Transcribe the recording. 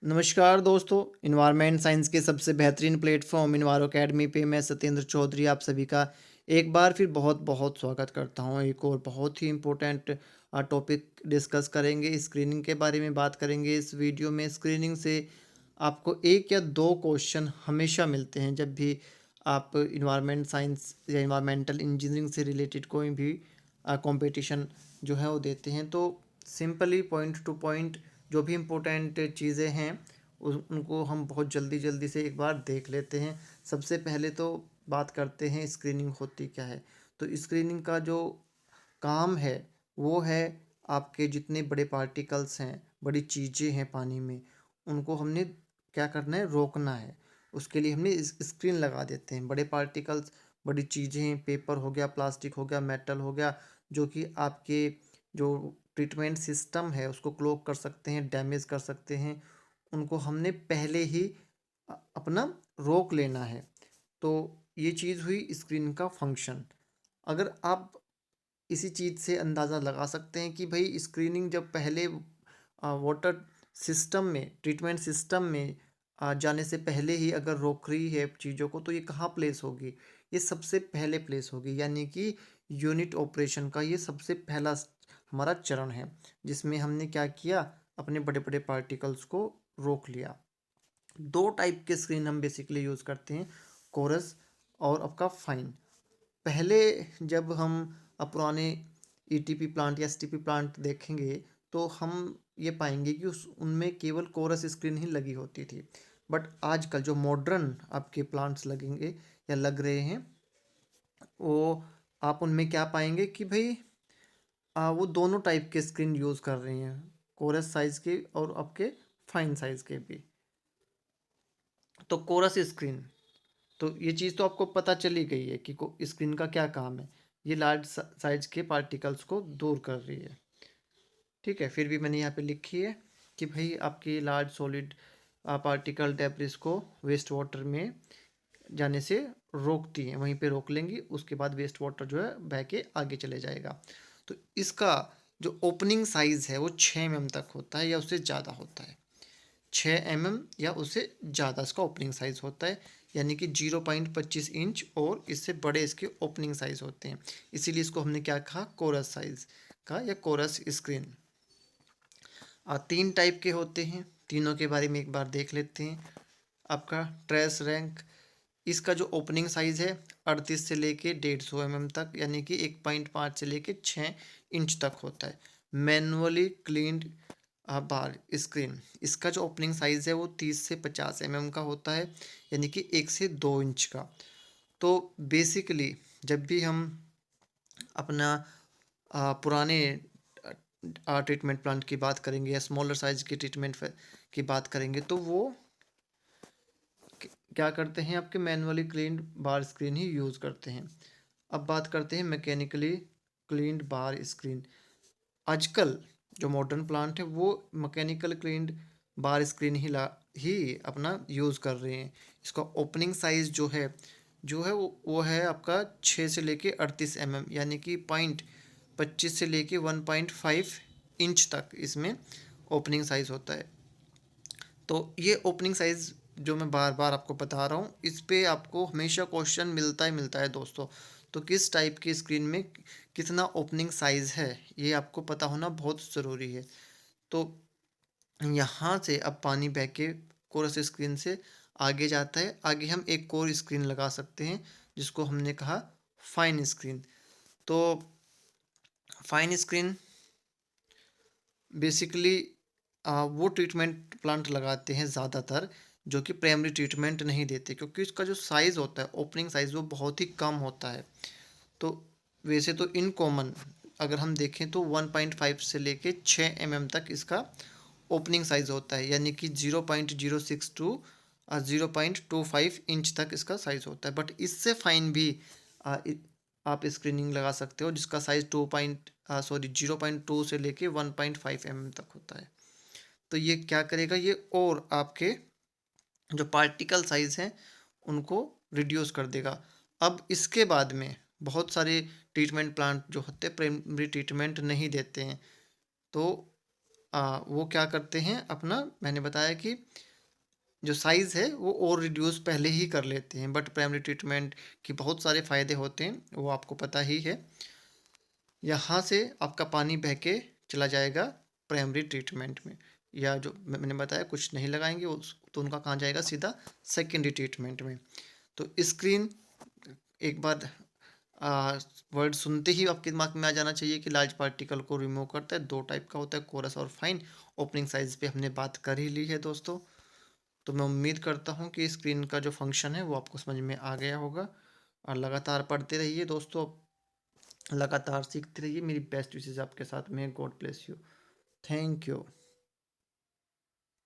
नमस्कार दोस्तों, environment science के सबसे बेहतरीन प्लेटफॉर्म इन्वायरो अकेडमी पे मैं सत्येंद्र चौधरी आप सभी का एक बार फिर बहुत बहुत स्वागत करता हूँ। एक और बहुत ही इम्पोर्टेंट टॉपिक डिस्कस करेंगे, स्क्रीनिंग के बारे में बात करेंगे इस वीडियो में। स्क्रीनिंग से आपको एक या दो क्वेश्चन हमेशा मिलते हैं जब भी आप इन्वायरमेंट साइंस या इन्वायरमेंटल इंजीनियरिंग से रिलेटेड कोई भी कंपटीशन जो है वो देते हैं। तो सिंपली पॉइंट टू पॉइंट जो भी इम्पोर्टेंट चीज़ें हैं उनको हम बहुत जल्दी जल्दी से एक बार देख लेते हैं। सबसे पहले तो बात करते हैं स्क्रीनिंग होती क्या है। तो स्क्रीनिंग का जो काम है वो है आपके जितने बड़े पार्टिकल्स हैं, बड़ी चीज़ें हैं पानी में, उनको हमने क्या करना है, रोकना है। उसके लिए हमने स्क्रीन लगा देते हैं। बड़े पार्टिकल्स, बड़ी चीज़ें, पेपर हो गया, प्लास्टिक हो गया, मेटल हो गया, जो कि आपके जो ट्रीटमेंट सिस्टम है उसको क्लॉग कर सकते हैं, डैमेज कर सकते हैं, उनको हमने पहले ही अपना रोक लेना है। तो ये चीज़ हुई स्क्रीन का फंक्शन। अगर आप इसी चीज़ से अंदाज़ा लगा सकते हैं कि भाई स्क्रीनिंग जब पहले वाटर सिस्टम में, ट्रीटमेंट सिस्टम में जाने से पहले ही अगर रोक रही है चीज़ों को, तो ये कहाँ प्लेस होगी? ये सबसे पहले प्लेस होगी, यानी कि यूनिट ऑपरेशन का ये सबसे पहला हमारा चरण है, जिसमें हमने क्या किया, अपने बड़े बड़े पार्टिकल्स को रोक लिया। दो टाइप के स्क्रीन हम बेसिकली यूज़ करते हैं, कोरस और आपका फाइन। पहले जब हम पुराने ईटीपी प्लांट या एसटीपी प्लांट देखेंगे तो हम ये पाएंगे कि उस उनमें केवल कोरस स्क्रीन ही लगी होती थी। बट आजकल जो मॉडर्न आपके प्लांट्स लगेंगे या लग रहे हैं, वो आप उनमें क्या पाएंगे कि भाई वो दोनों टाइप के स्क्रीन यूज़ कर रहे हैं, कोरस साइज़ के और आपके फाइन साइज़ के भी। तो कोरस स्क्रीन, तो ये चीज़ तो आपको पता चली गई है कि स्क्रीन का क्या काम है। ये लार्ज साइज के पार्टिकल्स को दूर कर रही है। ठीक है, फिर भी मैंने यहाँ पे लिखी है कि भाई आपकी लार्ज सॉलिड पार्टिकल डेब्रिस को वेस्ट वाटर में जाने से रोकती हैं, वहीं पे रोक लेंगी, उसके बाद वेस्ट वाटर जो है बह के आगे चले जाएगा। तो इसका जो ओपनिंग साइज़ है वो 6 mm तक होता है या उससे ज़्यादा होता है। 6 mm या उससे ज़्यादा इसका ओपनिंग साइज़ होता है, यानी कि 0.25 इंच और इससे बड़े इसके ओपनिंग साइज़ होते हैं। इसीलिए इसको हमने क्या कहा, कोरस साइज़ का या कोरस स्क्रीन। 3 टाइप के होते हैं, तीनों के बारे में एक बार देख लेते हैं। आपका ट्रेस रैंक, इसका जो ओपनिंग साइज़ है 38 से लेके 150 mm तक, यानी कि 1.5 से लेके 6 इंच तक होता है। मैनुअली क्लीन्ड बार स्क्रीन, इसका जो ओपनिंग साइज़ है वो 30 से 50 mm का होता है, यानी कि 1 से 2 इंच का। तो बेसिकली जब भी हम अपना पुराने ट्रीटमेंट प्लांट की बात करेंगे या स्मॉलर साइज की ट्रीटमेंट की बात करेंगे, तो वो क्या करते हैं, आपके मैनुअली क्लीन्ड बार स्क्रीन ही यूज़ करते हैं। अब बात करते हैं मैकेनिकली क्लीन्ड बार स्क्रीन। आजकल जो मॉडर्न प्लांट है वो मैकेनिकल क्लीन्ड बार स्क्रीन ही अपना यूज़ कर रहे हैं। इसका ओपनिंग साइज़ जो है वो है आपका 6 से लेके 38 mm, यानी कि 0.25 से लेके 1.5 इंच तक इसमें ओपनिंग साइज़ होता है। तो ये ओपनिंग साइज़ जो मैं बार बार आपको बता रहा हूँ, इस पे आपको हमेशा क्वेश्चन मिलता है दोस्तों। तो किस टाइप की स्क्रीन में कितना ओपनिंग साइज़ है, ये आपको पता होना बहुत ज़रूरी है। तो यहाँ से अब पानी बह के कोरस स्क्रीन से आगे जाता है। आगे हम एक और स्क्रीन लगा सकते हैं जिसको हमने कहा फाइन स्क्रीन। तो फाइन स्क्रीन बेसिकली वो ट्रीटमेंट प्लांट लगाते हैं ज़्यादातर जो कि प्राइमरी ट्रीटमेंट नहीं देते, क्योंकि उसका जो साइज़ होता है, ओपनिंग साइज़, वो बहुत ही कम होता है। तो वैसे तो इन कॉमन अगर हम देखें तो 1.5 से लेके 6 mm तक इसका ओपनिंग साइज़ होता है, यानी कि 0.06 टू 0.25 इंच तक इसका साइज़ होता है। बट इससे फाइन भी आप स्क्रीनिंग लगा सकते हो जिसका साइज़ 0.2 से लेके 1.5 mm तक होता है। तो ये क्या करेगा, ये और आपके जो पार्टिकल साइज़ हैं उनको रिड्यूस कर देगा। अब इसके बाद में बहुत सारे ट्रीटमेंट प्लांट जो होते हैं प्राइमरी ट्रीटमेंट नहीं देते हैं। तो वो क्या करते हैं अपना, मैंने बताया कि जो साइज़ है वो और रिड्यूस पहले ही कर लेते हैं, बट प्राइमरी ट्रीटमेंट के बहुत सारे फ़ायदे होते हैं, वो आपको पता ही है। यहाँ से आपका पानी बह के चला जाएगा प्राइमरी ट्रीटमेंट में, या जो मैंने बताया कुछ नहीं लगाएंगे उस तो उनका कहाँ जाएगा, सीधा सेकेंडरी ट्रीटमेंट में। तो स्क्रीन एक बार वर्ड सुनते ही आपके दिमाग में आ जाना चाहिए कि लार्ज पार्टिकल को रिमूव करता है। दो टाइप का होता है, कोरस और फाइन। ओपनिंग साइज पे हमने बात कर ही ली है दोस्तों। तो मैं उम्मीद करता हूँ कि स्क्रीन का जो फंक्शन है वो आपको समझ में आ गया होगा, और लगातार पढ़ते रहिए दोस्तों, लगातार सीखते रहिए। मेरी बेस्ट विशेज़ आपके साथ में। God bless you. Thank you.